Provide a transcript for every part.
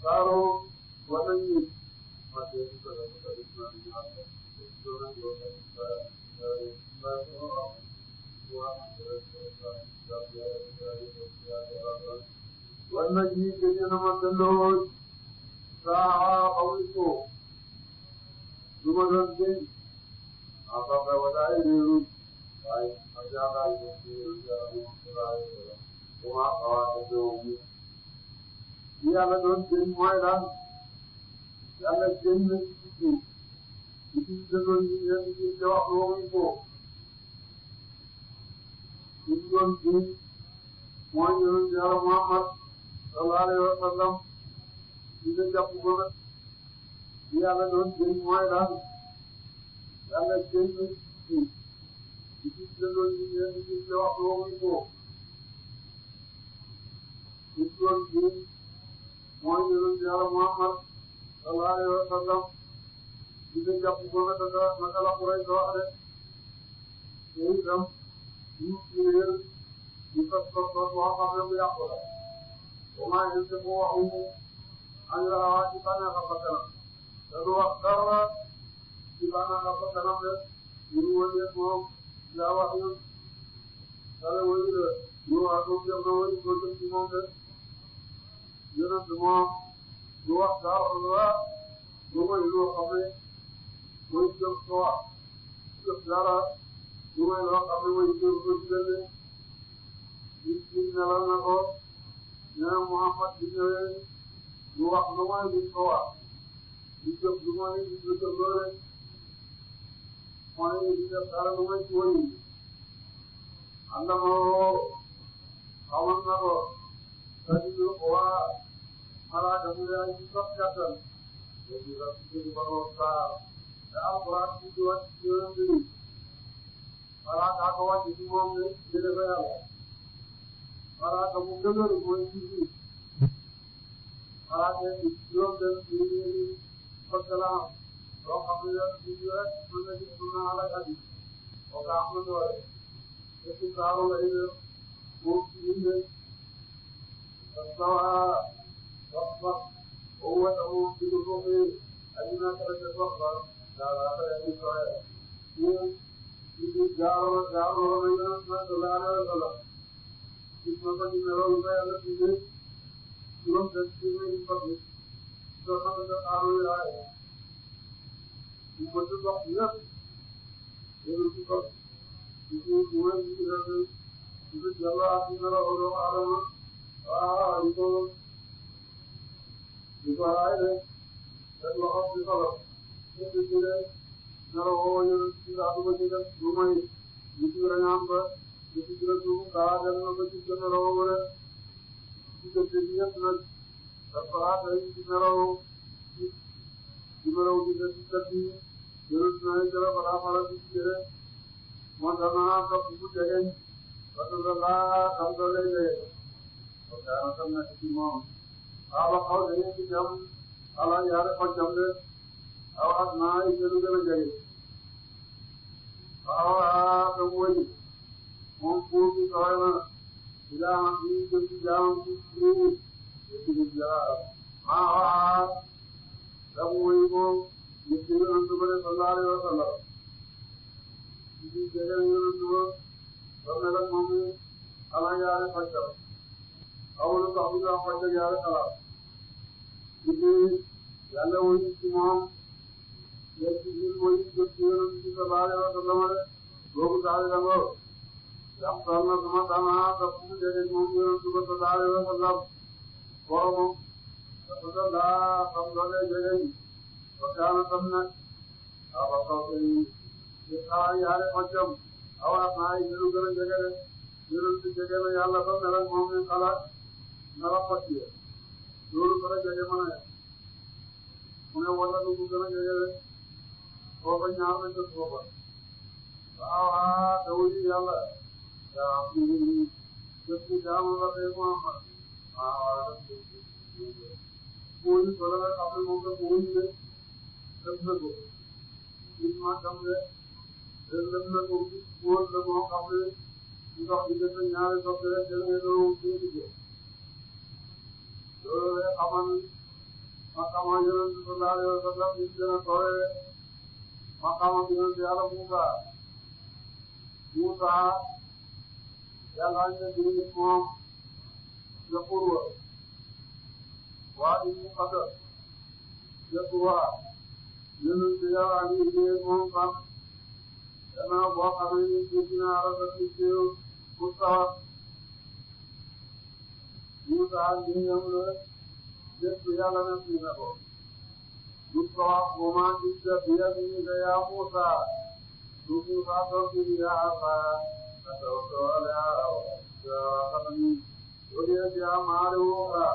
saaroo wala ñi ma dee ko la ko def na ñu am do na do wala ñi gëna na ma delloo saa awiko du ma doon gën aba wadaay réeru waaye ma jaaxal ko ci kuma xawaate doomu yàlla doon gën mooy lan yàlla gën na ci ci dëggoon yi ngeen ci wax waxuñ ko ci doon gën mooy yonent yàlla Muhammad sallallahu alayhi wa sallam ci la jàpp ko nag yàlla doon gën mooy lan yàlla gën na ci dëggoon yi ngeen ci wax waxuñ ko ci doon gën mooy yonent yàlla Muhammad sallallahu alayhi wa sallam ci la jàpp ko naka la Quraysh wax de te itam ñu ci réer ñu tos boo xam ne bu yàqu la au moins ñu ko waxuñu an la waa ci bànneex a bakkanam te du wax dara ci bànneex a bakkanam de ñu wëndeeg moom yaa wax ñun dara wëyu de ñu wax ko jëm na wëyu ko jëm ci moom de yonent moom du wax dara lu may loo xam ne mooy jëm ko wax jëm dara lu may loo xam ne mooy jëm ko jëlee ci melal na ko nee Muhammad bi ñëwee du wax lu may duñ ko wax di jëm lu may di jëm loole mooy di def dara lu may ci wëyu ànd na xamal na ko c'est-à-dire waa malaaka mu yaay ci sopp gàttal léegi la ci baroo saa te alxuraan ci ci wàcc ci yonent bi malaaka ko wàcc ci moom ne jële fa yàlla malaaka mu dëgër mooy ci biir malaaka yi juróom benn ci fekk la am loo xam ne yoon ci rek mën na gis mën na alak at yi oo ka am na doole te ci saaru lay def moom ci bindee فاستوى وأصبح وهو تموت بظروفه أجمع كرة الصخرة لا يستطيع يجي جاره من صلى الله عليه وسلم اسمه جنرال بيان الدين يوم تسليم الفضل سبحانه وتعالى ومن تضحية يرزق يجي جوان يرزق يجي الله جنرال على waaw di ko raay rek rek loxo bi solo ñëpp di leen nar a woo ñu ci laa dugg ci def lu may ñu ci rañaan ba ñu ci jël suuf kaa dem na ba ci gën a raw rek ci gëj gi ñëpp nag dafa tey ci naraw ci naraw bi nga ci kër gi jëlut na ay jërë ba daa faral di ci jëre moo tax naa topp bu jegeñ parce que laa xam nga lay dee ok am na ci moom waaw ba xaw dañuy ci jam ala yaare ko jam de aw ak naa yi gënu gën a jege waaw te mooy moom buur bi sooy na ilaa bi jëm ci jaam ci suuf ci ci jaar waaw te mooy moom nit ki yonent ba sallallahu alayhi wa sallam ci jege yonent ba mel ak moom ala yaare ko jam awul sax bi nga xam ne yàlla xalaat ci biir yàlla woy ci moom yéen ci biir mooy jot ci yéen ci sa baale wa sa lamale boobu daal di lamoo yàqal na sama tànnaa sa fu mu jege moom yéen ci sa baale wa sa lam boromam dafa sa daa xam loolee jege ba kaana tam nag awa kaw tey ci xaar yaale xojjam awa naa yi gënu gën a jege rek yéen ci jege na yàlla ba mel ak moom ne xalaat nara fàttali loolu gën a jege mën a yàq mu ne wala lu gën a jege rek booba ñaar lañ def booba waaw te wuyu yàlla yaa def ci jaamu la tey mu am waaw wuyu wala nga xam ne moom dafa wuyu de def na ko nit ma xam ne def na ko wóor la moo xam ne ndox bi def na ñaari soppe rek jël nga doon wuyu ko loolu lay xamal maqaama Yonent sallallahu alayhi wa sallam ñu gën a sore maqaama Yonent Yàlla Muusa Yàlla ñu ne moom Yaquwa waa di Muqaddas Yaquwa Yonent Yàlla ñu ne moom xam gannaaw boo xamee ni gis naa rafet ci jiw Mustafa Muusa ñu ñëw la lépp Yàlla na fi na ko Mustafa bu ma gis def yéen ñi nga yaa Muusa su Muusa toog ci yaa fa ka toog tool yaa xam ni au lieu que yaa maale woo ka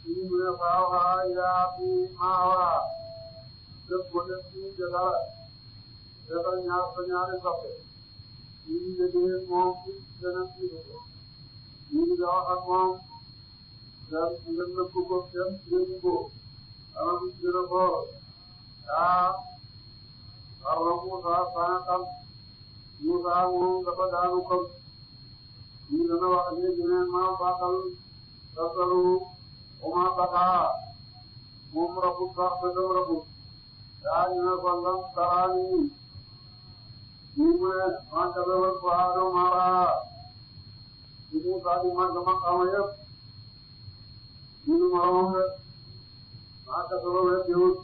ñu mu ne faawa yaa fi maawa lépp ko def ci jëlaat defal ñaari soppe ñu ngi déggee moom ci gën a siiw ñu ngi wax ak moom nga nëbb ko kenn dégg ko ama bi gën a boor arwa Muusa sanatam Muusa moom dafa daanu ko ñu dana wax léegi ne ma baaxal tasaru oma bakaa moom rabu sax te dem rabu ñu ne ko lam taraani ñu ne maa ngi koy wax Fado Mara ñu Muusa di màgg maqaama yëpp ñu ne moromam de maa ngi koy wax teewul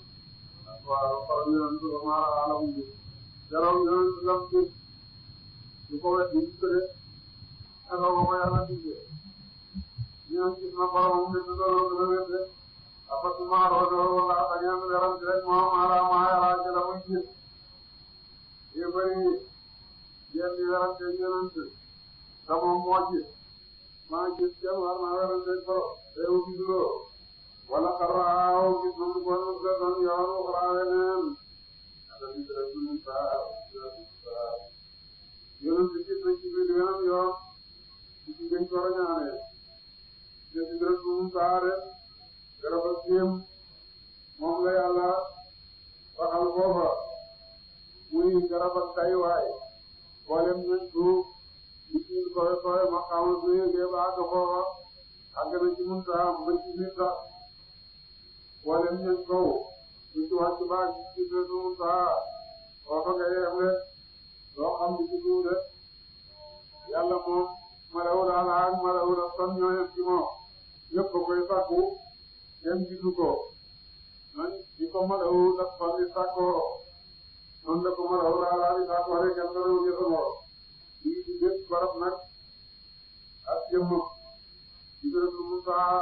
waaw xool ñu ne Mara alamu bi keroog ñu ne lam ci ñu ko wet ñu tëddee ak ko Yàlla diggee ñu ne gis na boromam ne du doon lu wet de après que maa roodoo laa bañ a leeral ci rek moom Mara maa Yàlla ci la muy gis yu bëri yéen di werante yonent te moom moo ci maa gis kenn war naa werante ko teewu gisuloo wala xaraaw gis nañu ko nu ko doon yoonu xaraawe neen ata gis rek ñu saa yonent gis nañ ci biir wenam yoon ci gën ko rañaane gis rek ñu saa rek garab ak jéem moom la Yàlla waxal foofa muy garab ak tay waay boolem ñun suuf li ci koy ma xamal su yéegee ba àgg foofa àgg na ci Muntaha ba ci biir sax boolem ñun kaw lu ci wàcc ba ci biir Muntaha foofa nga yem rek doo xam li ci suuf de Yàlla moom malawul ala ak malawul kon ñoo yem ci moom ñëpp koy sàkku kenn gisu ko man di ko malawul ak fan di sàkkoo noonu la ko mën a wóoralaat di saa ko waxee kenn doon wut yëpp moo lii di bépp barab nag ak jëmmam di béréb lu mu saa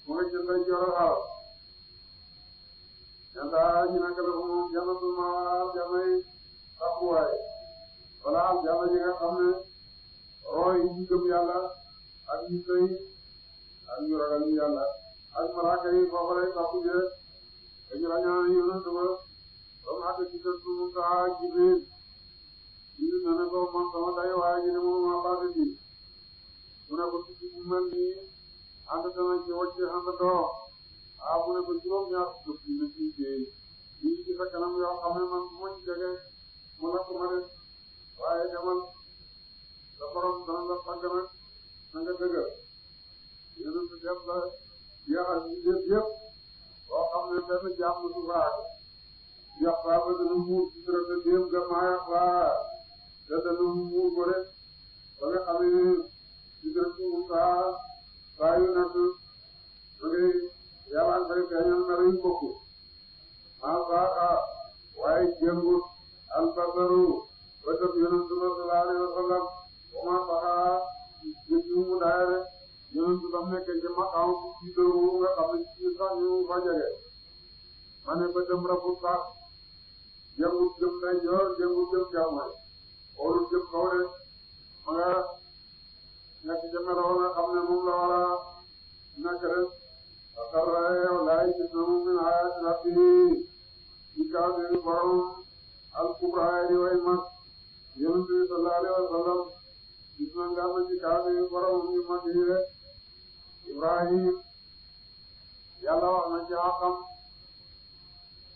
mu nga jël ay joral xaaral ñanta ñu nekk dafa moom jannatul ma'wa jannay taqwaay wala am janna yi nga xam ne rooy ñu gëm Yàlla ak ñu sëy ak ñu ragal ñu Yàlla ak malaaka yi foofu lay takku jee dañu la ñaan yonent ba mu àgg ci kër Muusa Jibril ñu ne ko man sama day waaye ñu ne moom maa baax di mu ne ko ci bu mel nii ànd dana ci wàcc ànd doo mu ne ko juróom-ñaar fukk na ci géej lii ci sa kanam yoo xam ne man bu ma ci jege mu lakk ma de waaye demal sa borom dana la fàgg nag na nga dëgër yonent def la jeexal ci lépp yëpp boo xam ne benn jàmm du baax yàq baax ba dana muur ci dërëm déem ga maa yàq baax te dana muur ko rek ba nga xam ne ci dërëm saa yu nekk da ngay yàlla nga koy feeñal mel yu bokk maa baax waaye jëngut albasaru ba tëb yonent sallallahu alayhi wa sallam wa maa baax jëf yu mu daay rek yonent ba mu nekkee ci maqaam ci dëru nga xam ne ci sax ñu fa jege ma ne ba dem rabu sax jëngut jëm day joor jëngut jëm jàmmal xoolul jëm kaw de ma nga nekk ca meloo nga xam ne moom la war a nekk rek akara walaay gis na mu min ayati rabbihi ci kaafiri borom al kubra di way mag yonent bi sallallahu alayhi wa sallam gis na nga am ci kaafiri borom yu mag yi rek Ibrahim yàlla wax na ci xam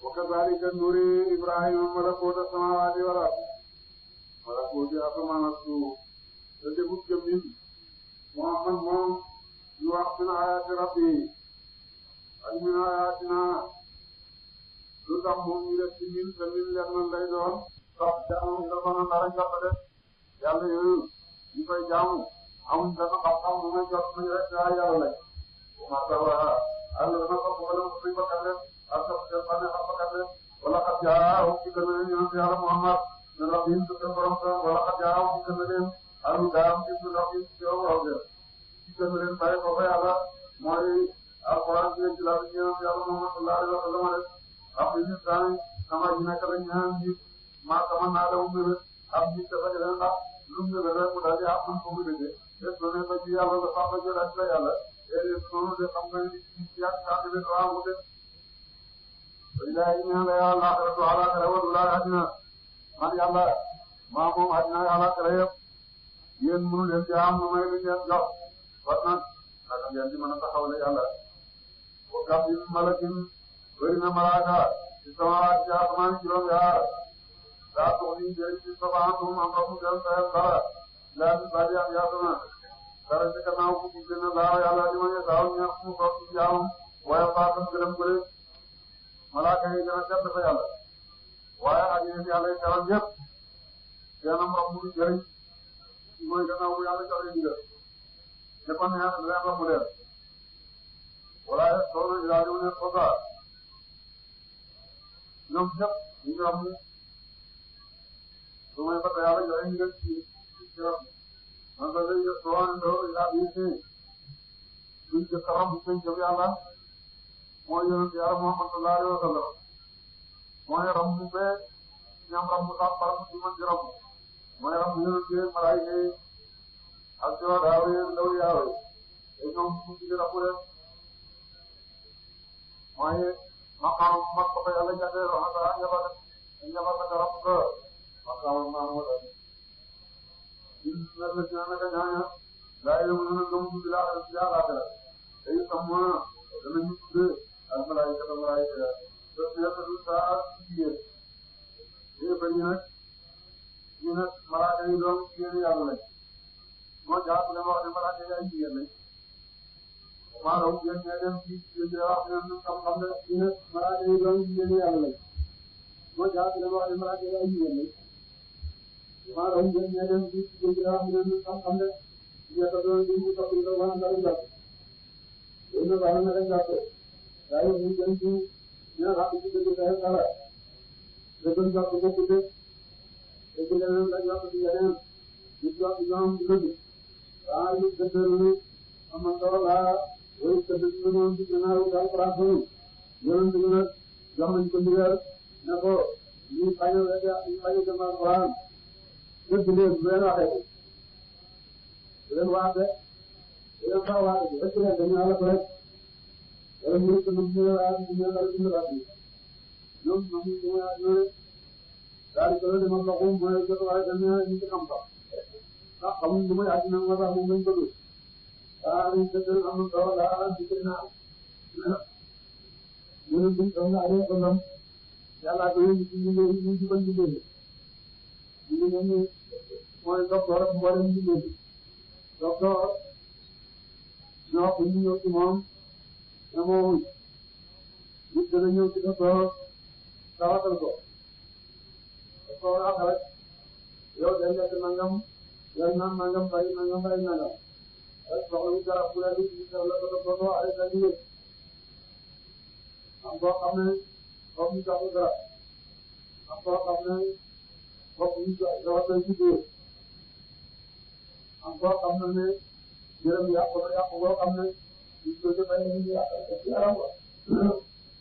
wa kazalika nuri Ibrahima malakuuta samaawaati wal ard malakuuti asamaan ak suuf te defut jëm nit Muhammad moom ñu wax dina ayaati rabbi ak min ayaatina lu tax moom ñu def ci min te min leen man lay doon sax jaamu nga mën a dara jot de yàlla yooyu ñu koy jaamu amuñ dana xam-xam bu may jot muy rek daa yàlla lañ masala àll dana ko wala suy bakkat leen ak sa bane xam bakkat leen wala xat jaaw ci gën a leen yonent yàlla Muhammad ne rabbim su seen borom sa wala xat jaaw ci gën a leen alu daam ci su rabbim ci yow raw de ci gën a leen bàyyi ko fa yàlla mooy alquran ci ci la yonent yàlla Muhammad sallallahu alayhi wa sallam rek am ni tan sama ji nekk la ñaan ji ma sama naa daw mbir am ji dafa leen ndax lu mu ne rek mu daal di am ko mu dëgg def na ne ba ci yàlla la fa jël ak la yàlla et noonu de xam nga ni ci ak sa de ko am de billahi ñu la yàlla akhiratu ala kara adina man yàlla ma moom adina yàlla kara yëpp yéen mënu leen ci am may lu ngeen jox wat na naka ngeen di mën a taxawle yàlla wa kam min malakin bëri na malaaka ci sama ci asamaan juróom-yaar daa toog ni jëriñ ci sabaantum am rafu del sayel dara laa bi bari ak yaatuna dara ci gannaaw bu ci gën a laaw yàlla di ma ne daaw ñeex mu toog ci jaamam waaye faatam gërëm ko rek malaaka yi gën a tedd fa yàlla waaye ak yéen yàlla yi karam yëpp seenam rafu du jëriñ mooy gannaaw bu yàlla joxe ndigal ne ko neex leen rafu leen waaye toolu ilaa di mu ne fooga ñoom ñëpp ñu ngi rafu su may fekk yàlla joxe ndigal ci rafu man de léegi soo yaa ngi fi luñ jëkk a ram suñ jëm yàlla mooy yonent yàlla Muhammad sallallahu alayhi wa sallam mooy ram mu bee ñam ram mu sax par mu mën di ram mooy ram mu yonent yi malaayika yi ak ci waa daaw yi ndaw yaaw yi te ñoom mu ci rafu leen mooy maqaam mat ko fa yàlla jagleel wax dëgg yàlla ñabar naka ram ko maqaam maamu la naka ñaaña laa yëngu na gëm bi laa xam ci yàlla dara te itam danañu tuddee ak malaayika te seetlu saa jigéen yéen bëri nag ñu ne malaaka yi doon jigéen yàlla lañ moo jàpp ne wax ne malaaka yi ay jigéen lañ maanaam jigéen ñee dem ci jigéen wax ne xam-xam ne ñu ne malaaka yi doon jigéen yàlla lañ moo jàpp ne wax ne malaaka yi ay jigéen lañ maanaam jigéen ñee dem ci jigéen wax ne xam-xam ne ñett doon di ñu topp ñu wala dara jàpp yéen a baax na rek jàpp waaye ñu jëm ci ñaar xam ci dëgg day dara dëgg jàpp ko ci dëgg dëgg leneen la jàpp ci yeneen ñu jàpp ñoom dëgg waaye ñu dëgg am na solo laa wala dëgg ñu doon ci gannaaw daal France yéen ñu nag jox nañ ko ndigal ne ko ñu bañ a wéy ñu bañ a dem alxuraan dëgg leen bu leen waxee bu leen waxee bu leen faa waxee rek rek dañu àll ko rek wala ñu ngi ko ñu ñëw ak ñu ñëw ak ñu ñëwaat ñu ñoom ñoom ñu ñëwaat ñëwee daal di ko dem ak loxoom mooy jot waaye dañu ñu ci xam sax ndax xamuñ lu muy àddina moo tax moom lañ ko dul ah ñu dëgg am na solo daa di gën a ñun ñu doon naa rek kon yàlla ko yëngu ci ñu ci bañ liggéey ñu ñu mooy docteur ak mboolem liggéey docteur ñoo ko ñu ñëw ci moom ne moo nit dana ñëw ci docteur tawatal ko docteur ak rek yow dañ nekk nangam yow naan nangam bàyyi nangam bàyyi nangam rek soxla ñu garab bu la di ñu def la ko docteur ay sa liggéey am boo xam ne foofu ñu jox ko garab am boo xam ne foofu ñu jox ko ci biir am boo xam ne jërëm yàqu na yàqu boo xam ne ñu ko defee ñu yàq ci yaram wa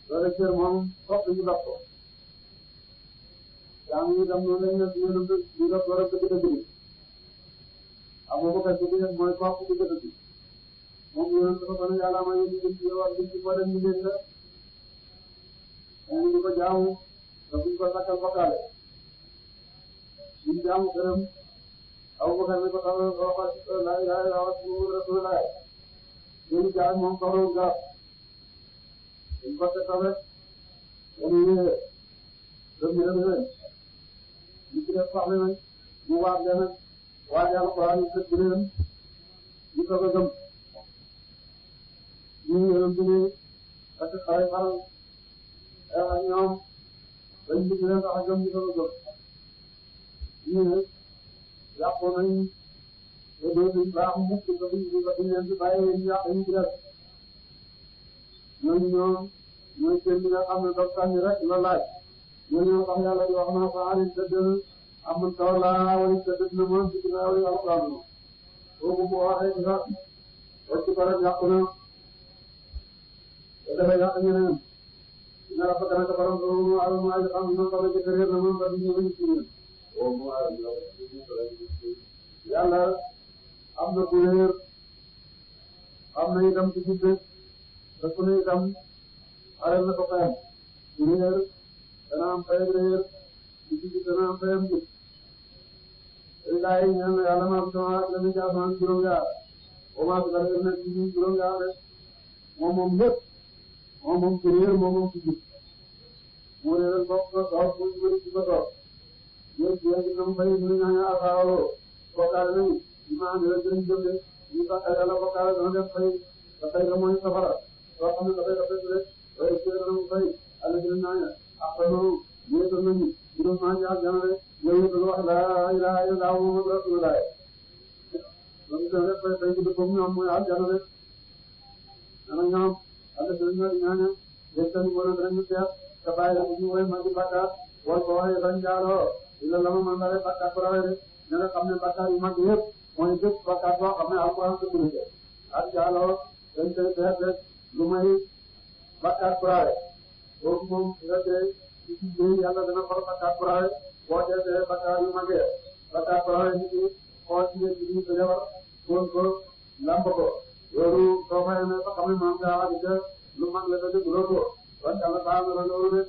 loolu cër moom foofu ñu dox ko yaa ngi dem noonu lañ leen di dox war a dëgg dëgg bi amoo ko fekk bi mooy foofu di dëgg bi moom yéen dafa ko ne yàlla ma yéen ñu ci wax ci ko dem ñu leen la ñu ngi ko jaamu te buñ ko sakkal bokkaale ñu jaamu gërëm aw ko ne ko taw la ilaha illa huwa rasulullah ñu jaam moom tawro ga ñu ko te taw rek ñu ñu ci def sax nañ ñu waat leen waajal ko ñu tëdd leen ñu ko gëm ñu yoroon bi ne parce que xale xaral ak ñoom dañ di leen tax a jëm ñu doon jóg ñu ne yàqu nañ te dootuñ baax mukk te duñ leen di bàyyi ñu yàq ñu ci def ñooñu ñooy seen li nga xam ne doog sànni rek la laaj ñooñu tax yàlla di wax naa fa alim tëddal amul taw laa wala tëdd na moom ci ginnaaw yi alxuraan kooku bu waxee ci sax wacc ko rek yàqu na te dafay yàq ñeneen dina rafet nag borom loolu alal maa ngi xam ne noonu tamit ci réer na moom ba di ñëw ci ñun boobu mu alal yàlla am na ku réer am na itam ci gudde te ku ne itam alal na ko fayam ci réer dana am fayam réer ci gudde dana am fayam gudde rigaay ñaan yàlla maa ko sama ak la ñu jaaxaan juróom-ñaar au moins su ko defee nag ci juróom-ñaar rek moom lépp moom ci réer moom ci gudde mu réeral bopp ko toog mu bëri ci ko toog yéen yéen ñoom fay ñu ñaan alxaawoo bokkaale nañu imaam yi la jëriñ jëm de ñu sax ay yàlla bokkaale dana def fay te fay nga mooy safara soo xam ne dafay rafet rek waaye ci la ñu fay àll bi ñu naan ak noonu yéetal nañu juróom maa ngi ak jana de yow yëpp wax laa ilaaha illallaah Muhammadu rasuulullaah loolu itam rek fay ci dëppam ñoom mooy ak jana de dana ñoom àll bi ñu ñaan yéen tamit wala danañu seet te bàyyi ñu woy ma ci bàkkaar wala ko waxee bañ jaaloo ila la ma mandale bàkkaar ko rawee de ña nga xam ne bàkkaar yu mag yëpp mooy bépp bàkkaar boo xam ne alquran sécurité ak jaaloo dañ koy seet rek lu may bàkkaar ko rawee boobu moom nga tey ci ci yàlla dana xool bàkkaar ko rawee boo teetee bàkkaar yu magee bàkkaar ko rawee nit ñi xool ci yéen ci ko defar foon ko lamb ko loolu soo fayee ne ba xam ne maam gaa wax lu mag la ko def loolu kon yàlla baax na la loolu rek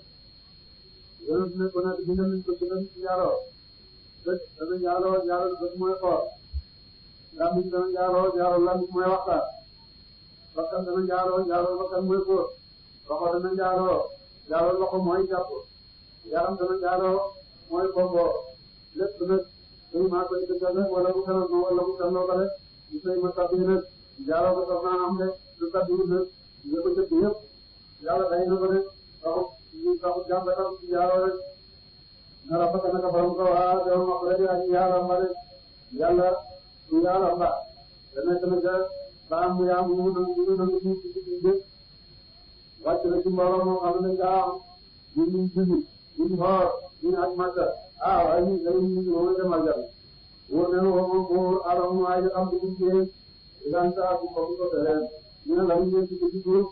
yéen ne ko nag dina nañ ko dina ci jaaroo dana jaaroo dëgg mooy xool lamiñ dana jaaroo lamiñ mooy waxtaan bakkan dana jaaroo bakkan mooy góor loxo dana jaaroo loxo mooy jàpp yaram dana jaaroo mooy bomboo lépp nag day maa koy dëggal rek wala bu kanam wala bu kanam ba rek ñu say ma tabbi nag jaaroo ko sax naa am de lu tabbi nag ñu ko jëpp yëpp yàlla day na ko rek taxut jàmbatam ci jaaroo rek na rafet naka borom ko waa doom wax rek ak yàlla mba rek yàlla su yàlla mba te nekk na ca baam mu yaa mu nangu ci dëkk wàcc na ci mbooloo moo xam ne gaa ñu julli ñu xoor ñu aj Makka waaye ñu day ñu moom dem aljana wóor na woo moom wóor alam mu ay xam dugg ci idan saa bu ko ko leen ñu ne la ñu ci ci tur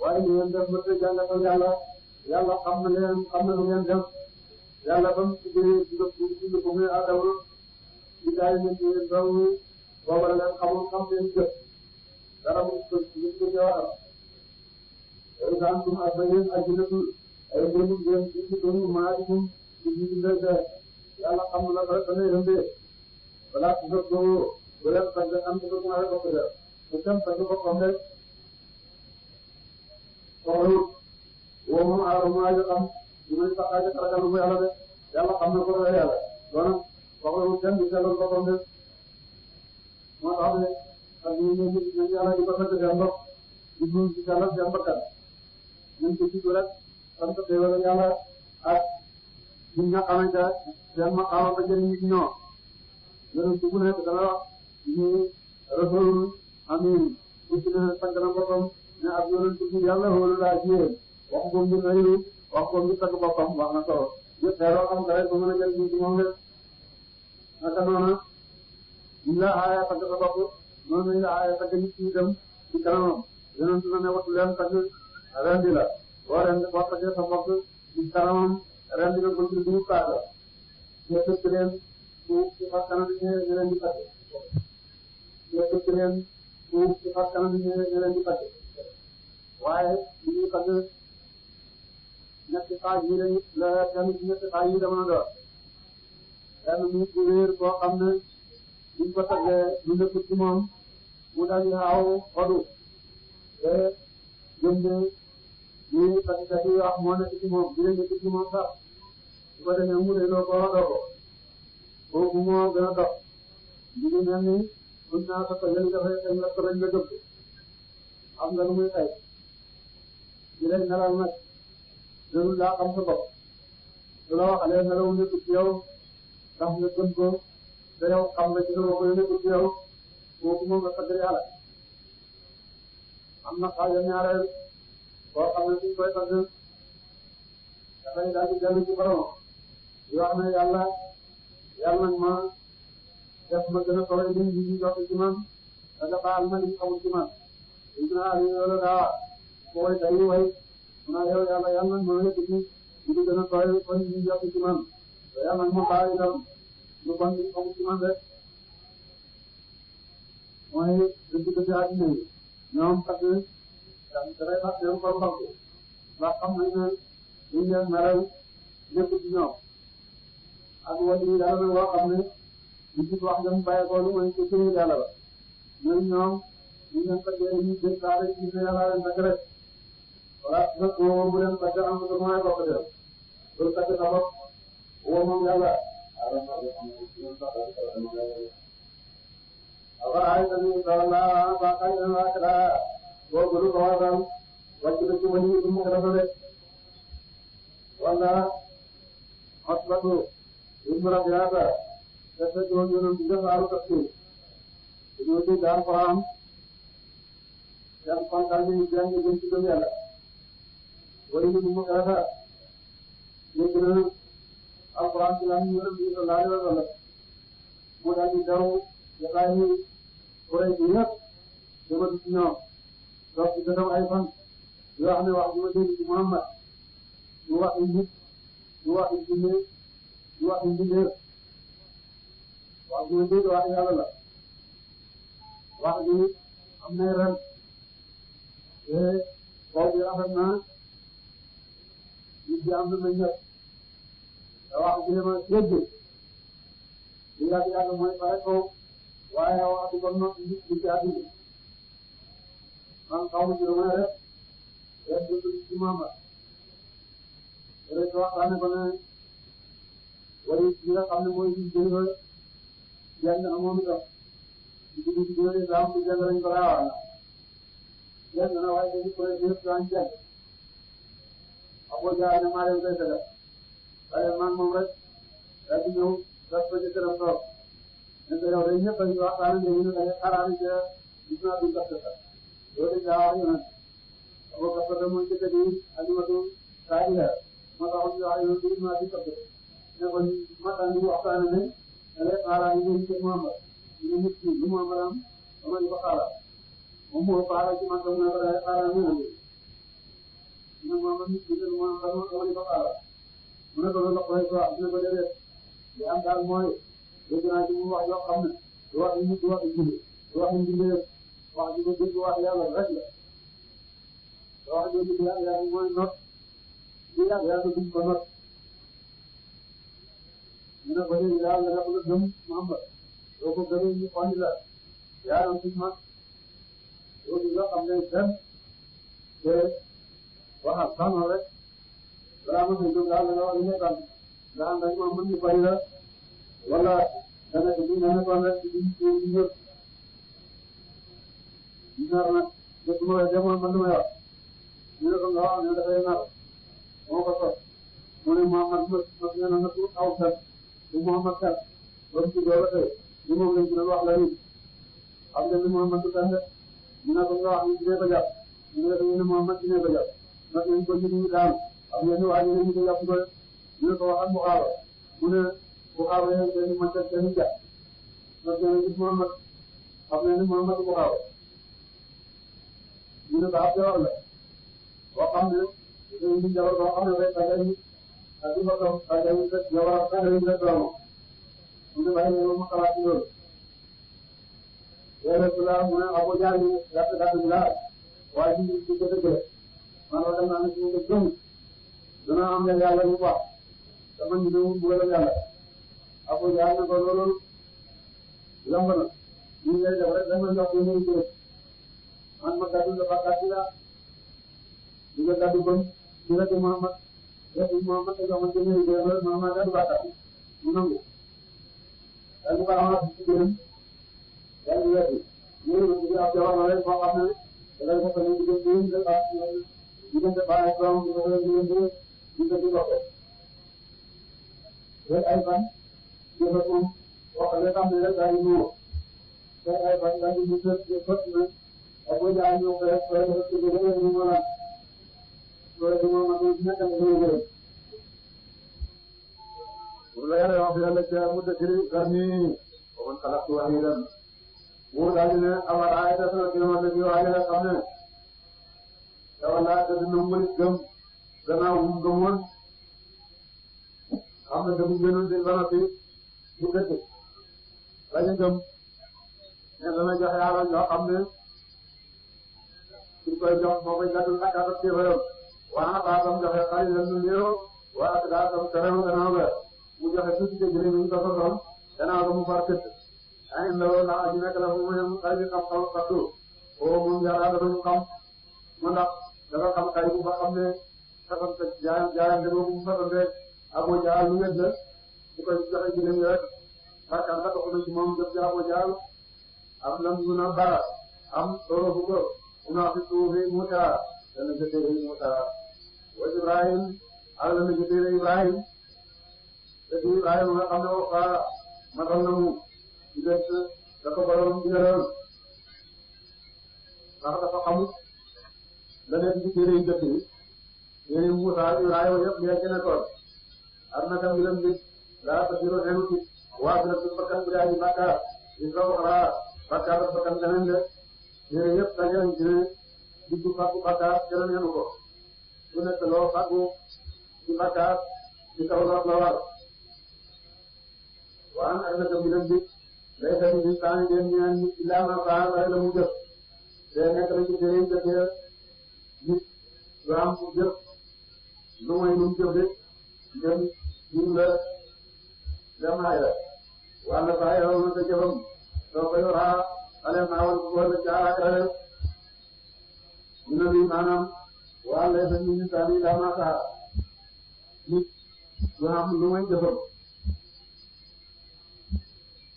waaye ñu ngeen def ba te jàngatal yàlla xam na leen xam na lu ngeen def yàlla ba mu tuddee ci ko muy Adama ci daay ñu ci doom booba la leen xamul xam seen jëf dara mu ko ci ko jawar ay daan tum ak bayen ajinatu ay demu ngeen ci doomu maalikum ci ci ndé yàlla xam na la ba ne yënde wala ci do wala fa nga am ko ma ko def ko tam fa ko ko def ko wo mo aruma ya xam ñu fa ka ja kala lu yàlla de yàlla xam na ko yàlla doon waxu kenn di jël ko ko def moo tax ne ak ñu yàlla di ko fekk dem ndox di ñu ci yàlla dem bakkan ñu ci rek sant teewal yàlla ak ñu nga xamante seen ma xamal ba jëriñ ci ñoo yéen ci bu nekk dana wax ñu rasul amin ci ne sant na boppam ne ak yonent ci yàlla wala laa ci yéen wax ko ñu nayu wax ko ñu tagg boppam wax na solo yëpp teeloo xam nga rek ba mën a jël ci moom rek naka noonu ñu la aaya tagg sa bopp noonu lañ la aaya tagg nit ñi dem ci kanamam yonent na ne wattu leen tagg rendi la boo rendi boo taggee sa bopp ci kanamam rendi nga ko ci biir paaka ñu tëkk leen suuf ci fas kanam bi ñu leen di tagg ñu tëkk leen suuf ci fas kanam bi ñu leen di tagg waaye li ñuy tagg ñetti xaaj yi lañu la kenn ci ñetti xaaj yi dama doon kenn mu ci wéer boo xam ne buñ ko taggee lu nekk ci moom mu daal di xaaw xodu te jënde ñi taggkat yi wax moo nekk ci moom bi nekk ci moom sax su ko defee mu delloo ko waxdoo ko kooku moo gën a dox li ngi mel ni buñ naa ko tojal dafay xëy nga ko lañ la dëpp am nga lu muy xëy di leen nelal nag jërul daa xam sa bopp su la waxalee nelaw nekk ci yow ndax nga gën ko te yow xam nga ci sa bopp nekk ci yow kooku moom nga tagg yàlla am na xaaj ñaareel boo xam ne suñ koy tagg dafay daal di dellu ci borom di wax ne yàlla nag ma def ma gën a sori li ñu jox ci man da nga baal ma li ñu xamul ci man li naa li loolu daa koy day way mu naa yow yàlla nag ma nekk ci li gën a sori kon li ñu jox ci man te yàlla nag ma baal itam lu bon li ñu xamul ci man rek mooy dëgg-dëgg àddina yi ñoom kat dafay fàq leen ko mbokk ndax xam nañ ne liñ leen meral lépp ci ñoom ak wàllu yi yàlla nag loo xam ne li ci wax nga mu bàyyeekoo lu mooy ci suñu yàlla la ñooñu ñoom ñu leen fekkee ñu jël saa rek ñu ne yàlla leen fekk rek voilà nag woo bu leen fekk am na mooy bokk def loolu fekk sa bopp woo moom yàlla waaye tamit wala baaxal na waa Kara boo gënu ko waral wàcc na ci wàllu yi mu rafetlu wala xotbatu ibnu Rabiata te te doon yoonam ci defaaru tafsir ñoo ci daan ko am yan kontaan yi jàng jëm ci gëm yàlla wala yi mu rafet léegi nag alquran ci lan yoonam bi sallallahu alayhi wa sallam mu daal di daw jotaay yi kuréel gi yëpp jëmatu ci ñoom donc ci gënam ay fan yoo xam ne wax dëgg dégg ci Muhammad ñu wax nit ñu wax jinne ñu wax mbindeef wax dëgg dégg wax yàlla la wax ji am nay ren te kaw bi rafet na nit bi am na nañ ñëpp te wax ji dama dégg li yàgg mooy pare kaw waaye wax dëgg kon nag nit ñi ci àdduna man xaw ma ci lu may rek rek dëgg ci Muhammad rek waxtaane ko ne wala li nga xam ne mooy li jënd jàng amoon itam ci biir ci biir islam ci jàng lañ ko raawal jàng na waaye dañu koy def daan jàng Abu Jahl ne maa leen koy def waaye man moom rek daal di ñëw def ko ci këram toog mais yow dañu ñëpp dañuy waxtaan ak ñu ne dañuy xaaral ci gis naa duñ ko loolu dañ daa wax ñu naan Abu Bakr mooy ci kër yi alimatu saa yi moo taxoon ñu wax yow gis naa duñ ko ne ko mataan ñu waxtaan ne rek xaaral ñu ngi ci Muhammad ñu nit ñi lu Muhammad am dama ñu ko xaaral moom moo xaaral ci man tam ne ko day xaaral ñu ne ñu Muhammad nit ñi lu Muhammad dama ñu ko xaaral mu ne ko loolu koy wax dina ko déedéet li am daal mooy dégg naa ci mu wax yoo xam ne du wax nit du wax jinne du wax jinne wax ji ko dégg wax yàlla rek la wax jooju bi yàlla mooy not bi yàlla duñ ko not ñu ne ko léegi daal nga bëgg a gëm Muhammad doo ko gëmee ñu xondi la yaa doon suñu mag loolu yoo xam ne dem te waxal sànno rek balaa ma koy jóg daal nga wax li nga xam nga xam dañ Muhammad ñu bari la wala dana ko ñu nekkoon rek di ñëw ñu nar nag jëpp ma demoon man lu may wax ñu ne ko nga wax ne dafay nar moo ko sos mu ne Muhammad mos ngeen a nattu aw kat bu Muhammad kat ba mu ci doole tey li moom lañ ci doon wax la nit xam nga ni Muhammad du kat rek ñu ne ko nga wax ñu dinañ ko jàpp ñu ne ko ñu ne Muhammad dinañ ko jàpp ndax ñu ko ñu daal xam nga ni waa ñu ne ñu ko jàpp ko ñu ne ko waxal mu xaar mu ne bu xaar yéen seen man kat seen i jàpp ndax ñu ne gis Muhammad xam nga ni Muhammad bu xaar ñu ne ko ab jawar la boo xam ne dañuy di jawar boo xam ne rek dangay ak di ko doon dangay rek jawar ak dangay rek doomu mu ne bàyyi ne ma xalaat ci loolu yéen su la mu ne Abu Jahl gàtt gàtt bi laa waaye ci ko dëgg man la dem naa ne ci nga gëm dana am ne yàlla ñu wax dama ñu ne mu bëgg yàlla Abu Jahl ne ko loolu yomb na ñu ngay def rek dama jox ñu ñu man ma gàddu la bàkkaat la di nga gàddu bon di nga dem Muhammad def Muhammad te jox ma jëmee jëmee Muhammad gàddu bàkkaat mu nangu daal di ko amal ci gërëm daal di weddi ñu ne ci ab jawar la rek boo xam ne dangay fekk ne diggante baax doom di ko diggante loxo rek ay fan jëfandiku wax dëgg am na rek daal di ñëw rek ay fan daal di ñu jot na ak boo jaay ñëw ko rek soo def ci gën a ñu mën a soo def moom ak nekk na gën a gërëm. pour la yàlla wax yàlla ca mu dëkk garmi ba man xalaat ci wax yi dem mu daal di ne awar ay def na dina ma dëgg waaye nag xam ne wala te dina mën gëm gannaaw bu mu gëmoon xam ne dafa gënoon di ba noppi bu dëkk lañu gëm ne dana joxe alal yoo xam ne suñ koy jox moo koy gàddu ak ak téeméeram waaye baatam joxe xaalis la ñu néew waaye daa tam terew gannaaw ga mu joxe tuuti te jëlee ñu ko soxla gannaaw ga mu far kët ay ndaw ndax aji nekk la fu mu ne xay bi xam-xam fattu oo moom yàlla dafa ñu xam mu ndax dafa xam xay bu ba xam ne fasante jaayante boobu mu fasante Abu Jahl lu wét la su koy joxe jëlee ñu rek barkaan ba dox na ci moom jëf ci Abu Jahl am lam yu na bara am solo bu ko una fi suufi Musa dana jëtee Musa wa Ibrahim ak la na jëtee Ibrahim te Ibrahim nga xam ne wa matal na mu diggante dafa borom digaloon ndax dafa xamut la nekk ci téere yu jëkk yi téere Musa Ibrahima yëpp léegi ne tool am na tam bilam nit laa ta biro enu ci waa bi nag bakkan bu daa ji bàkkaar di ko waxraa bàkkaar ak bakkan ganeen de téere yëpp dajaleñ ci ne diggu fàggu bàkkaar keneen enu ko su nekk loo fàggu ci bàkkaar ci kaw la war waan ak na tam bilam nit lay def ni taani den ñaan nit illaa ma faa waaye la mu jëf te nekk na ci téere yu jëkk nit lu am fu jëf lu mooy lu mu jëf de dem jur la dem ay la wala saa yoo na sa jëfam soo koy waraa ale naawal ko wala jaaraale ñu ne lii maanaam wala sa nit ñi saa nii daa maa saa nit lu am lu mooy jëfam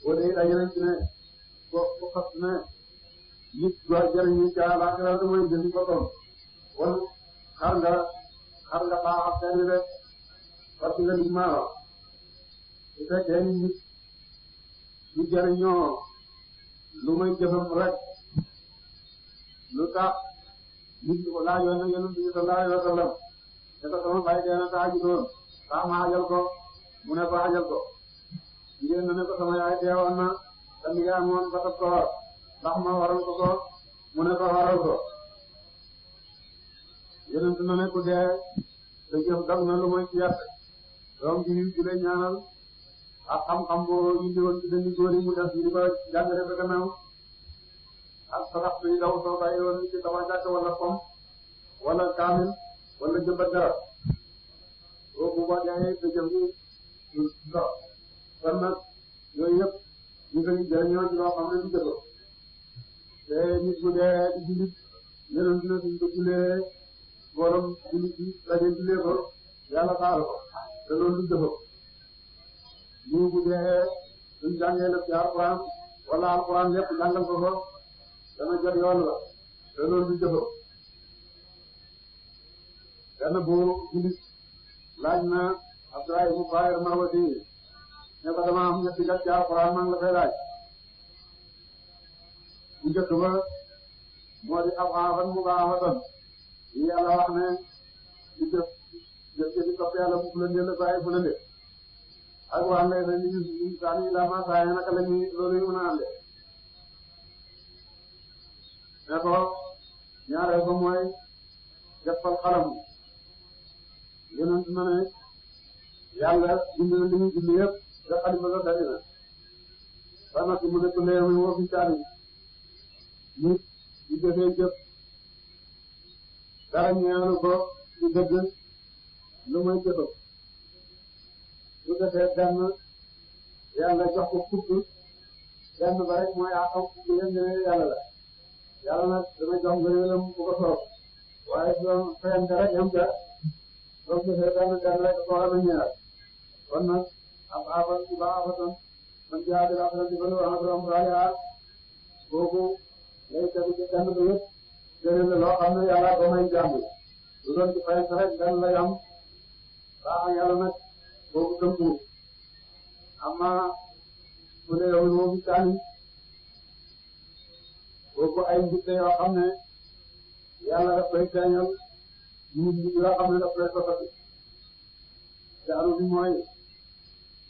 wala it ay yeneen ci ne ko fas ne nit doy jëriñu caa laa gëral lu mooy jëndi ko toon wala xar nga baax ak seen rek parce que li ma wax su fekkee nit lu jëriñoo lu may jëfam rek lu tax nit ñi ko laajoon na Yonent bi sallallahu alayhi wa sallam te ko sama baay dee na saa ji doon saa ma xajal ko mu ne ko xajal ko jigéen na ne ko sama yaay deewoon na te mi ngi amoon ba ko ndax ma waral ko mu ne ko waral ko Yonent na ne ku dee te jëf dog na lu mooy ci yàq doom bi ñu lay ñaanal ak xam-xam boo indi woon ci dënnu góor yi mu def ñu ko jàngale ba gannaaw ak sarax bi daw soo bàyyi woon ci tabax jàkk wala pom wala kaamil wala jëmbat garab boobu boo jaayee te jëf yi ndox kon nag yooyu yëpp ñu ngi koy jëriñoo ci loo xam ne du jëfoo te nit bu dee di jullit yeneen dina suñ ko jullee borom jullit bi daje jullee ko yàlla baal ko te loolu du jëfoo ñu bu dee suñ jàngee lépp ci alxuraan wala alxuraan lépp jàngal ko dana jot yoon la te loolu du jëfoo benn bu jullit laaj na Abdoulaye mu Bayer Marwati ne ko dama am ñetti gat ci alxuraan maa ngi la fay laaj bu njëkk ba moo di af'aafan mudaa'afatan yi yàlla wax ne di jëf di topp yàlla bu fulande la bàyyi fulande ak waa ngay na ñu saa ni laa ma saa naka la ñuy loolu yu mën a ànde ne ko ñaareel ba mooy jëppal xalam yonent na ne yàlla bind na li ñu bind yëpp da xalima la dari na ba nag mu nekk léegi woo fi caani nit di defee jëf dara ñeelu ko ci dëgg lu muy jëfam su defee benn yàlla jox ko fukk benn ba rek mooy àqam fukk yëpp ne yàlla la yàlla nag dana jox ngëneelam bu ko soob waaye su doon fayante rek yam ca soo defee benn rek ko war a ñeeral kon nag ab aafal ci ba aafatan man jaa bi laaxira ci bële wax dëgg am raaya kooku lay tegu ci benn ba yëpp jëlee na loo xam ne yàlla ba may jàmm lu doon ci fay rek dan lay am baax yàlla nag boobu tënku amma su dee yow moom taani boobu ay njiite yoo xam ne yàlla daf koy feeñal nit ñi yoo xam ne daf koy sotati jaaru bi mooy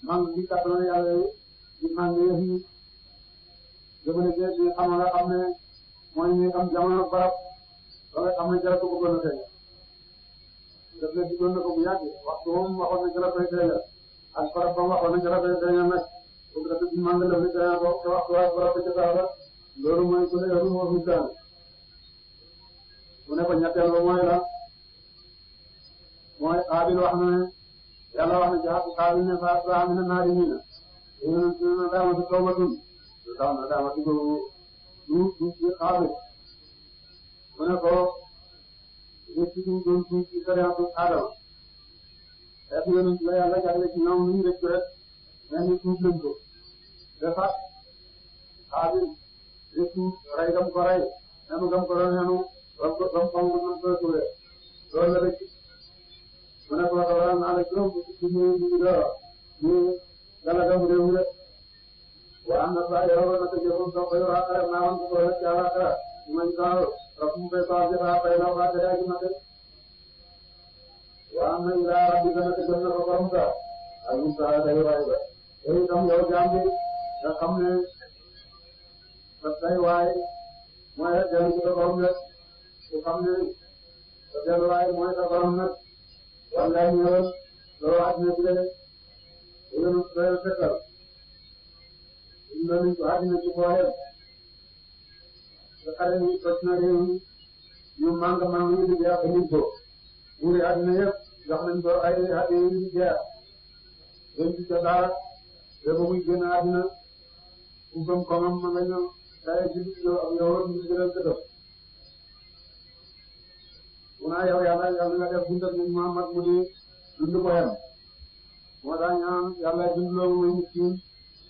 man bi kàttan yàlla yi di man yëf yi jëmale jee bi xam nga xam ne mooy ñi am jamono barab ba nga xam ne jara ko bëggoon a feeñ daf ne diggoon na ko bu yàgg waxtu moom waxoon na jara koy feeñal ak barab ba waxoon na jara koy feeñal nag boobu dafa di man daf ne feeñal ko te waxtu waa barab ba ca saara loolu mooy ku ne yow moo fi taan mu ne ko ñetteel ba mooy la mooy Qaabil wax na ne yàlla wax na ci xaq Qaabil ne fa asbaha mina naadimiina na daamati tawbatun tax na daamati boobu du ci Qaabil mu ne ko ñëpp ci doon tuub ci sariatu Adama xeetu yonent la yàlla jagle ci ñoom luñ rëcc rek mais ni tuub lañ ko dafa Qaabil rëccu rey gam ko rey xenu gam ko doon xenu bam xonk man koy tuuree loolu la rëcc mu ne ko waral naa la juróom ci ñu dara ñu yàlla gam réew mi rek wa am na saa yoo na ko jëfum so ko yora xare naa woon ko rek ci alaaka man saaw rafu be saaw ci raa fay na wa te yaa ci mate wa am na ila rabbika na ko jëm na ko borom sa ak ñu saa day waay ba ay tam yow jambi nga xam ne sa day waay mooy rek dellu ci borom rek su xam ne sa dellu waay mooy sa borom nag wala ñëwal loo àddina bi de yéen a fekkal ñu ko àddina ci booyam te xale yi tos na réew mi ñu màng yi di jeex ñu ko buuri àddina yëpp jox nañ ko ay àddina yi di jeex dañ ci ca dara te ba muy génn àddina ku gëm komam ma nga ñëw day ci yow ak yow ñu gënal ko munaa yow yàlla nga def dundal nañ Muhammad mu di dund ko yem moo tax ñaan yàlla dund loolu muy miskin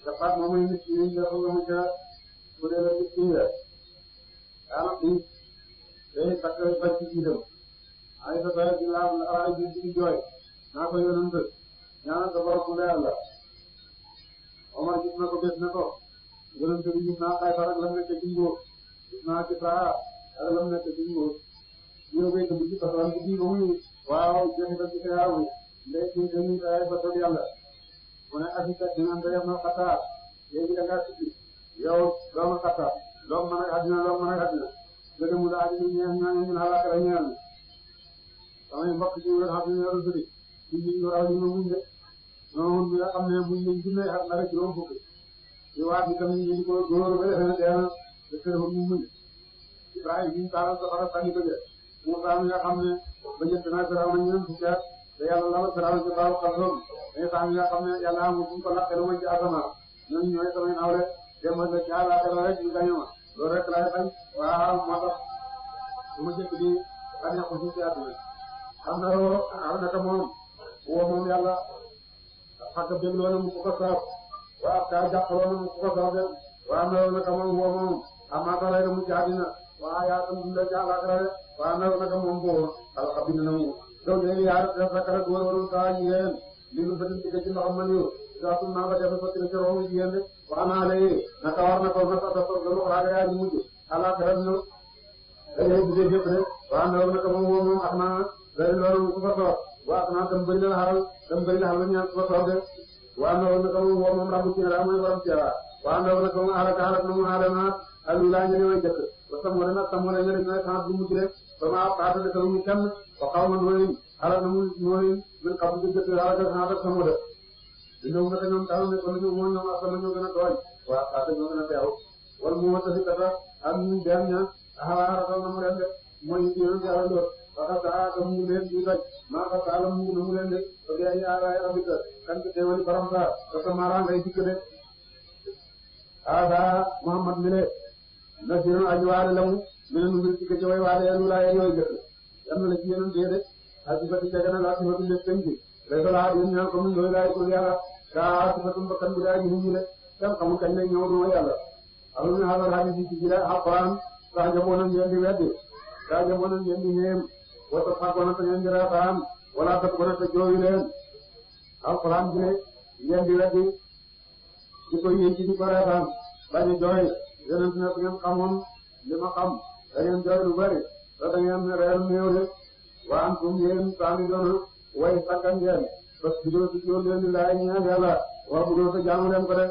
dafa moom muy miskin dafa nga mu ca bu dee la miskin la daanaka bi day takk ba ci jiitam ay sa bëri di laal ay di jooy naa ko yonent ñaanal sa borom mu yàlla Omar gis na ko bés na ko yonent bi gis naa Xaybar ak lam nekk ci nguur gis naa ci saa ak lam nekk ci nguur ñoo koy dugg ci tool bi bii ba muy waaw jënd ko ci xeerar bi léegi dañuy ay ba tool yàlla mu ne Afika dinañ ko yem na xataa léegi da ngaa tukki yow doo ma xataa doo mën a àddina dëgg mu daal di ñaan ñun xalaat la ñaan samay mbokk ci wér xam ne ñoo doon ci ñu raw ñu muñ de noonu bi nga xam ne muñ lañ dundee ak la rek juróom fukki ci waat bi tamit ñu ko góor ba defe na dee na te teewul ñu muñ Ibrahima ñu taaral sa xarat tànni ko de Moussa mi nga xam ne ba njëkk naa Firawna ñeent fukki at te yàlla la Firawna ci baaru Xaldoom Isa mi nga xam ne yàlla amul fu mu ko laqee lu ma ci asamaan ñooñu ñooy samay nawle dem ba ca àllaaxira rek ñu gañe ma loolu rek laay bañ waaw moo tax lu ma njëkk di bañ a ko ci àdduna xam na ko moom yàlla xàq dégg loolu mu ko soob waaw kaa jàpp loolu mu ko soob de waaw na ko moom amaa ko lay mu ci àddina waaw yaa tam dundal ci àllaaxira rek waaw naka moom boobu alhamdulilah na mu donc léegi yaa def rek rek wóor-wóorul saa jigéen li lu bëri ci ndoxam man yow saa su ma ko defee sotti na ci roxu jigéen de wax naa léegi naka war na ko nga sotti ko lu xalaat yaa ñu mujj àllaaxira ñu dañuy buggee jëf de waaw naka moom ak naa bëri loolu ku ko soog waaw naa tam bëri na xaral ñaan ku ko soog de waaw naka moom rabu ci la mooy borom ci la waaw naka moom xaaral na mu xaaral naa ak lu laa ñu ne way jëkk ba samole nag samole nga def na sant bu mujj rek sama xaata de talu ñu kenn ba xaw ma nooy xalaat na mu nooy min xam bu jëkk xalaat na xaata samole ñoom naka ñoom taw ne ko ñu mo ñoom asama ñoo gën a tooñ waaw xaata ñoo gën a teew wala mu wata ci kata am ñu dem ña xalaat na mu leen de mooy ci yoon yàlla do waxa ta ko mu leen di daj ma ka taala mu mu leen de ko ya ay rabita kan ci teewali borom sa ko sama ra ngay dikk de ada Muhammad mile na seen ajuwaale lamu mel nu ngir ci way waale yàlla la yoy jëf yam na ci yenen de ak ci fati tegana la ci fati lepp ci rek la ñu ñaan ko ñu lay ko yàlla ka ci fati bakkan bi daal ñu le tam xamu kañ lay ñëw do yàlla alu ñu halal hadith ci jira alquran sa jabona ñu di weddi kaa jamono ngeen di ñeem wala fàggoon na te ngeen di reetaan wala dëkk ba te jooyu leen alxuraan bi ne ngeen di weddi di ko yéen ci di ko reetaan bañ a jooy yeneen ne bu ngeen xamoon li ma xam da ngeen jooy lu bari te da ngeen reer néew de waa am tum yéen saami doon way sakkan ngeen parce que doo si jóor leen di laay ñaan yàlla waa bu doo sa jaamu leen ko de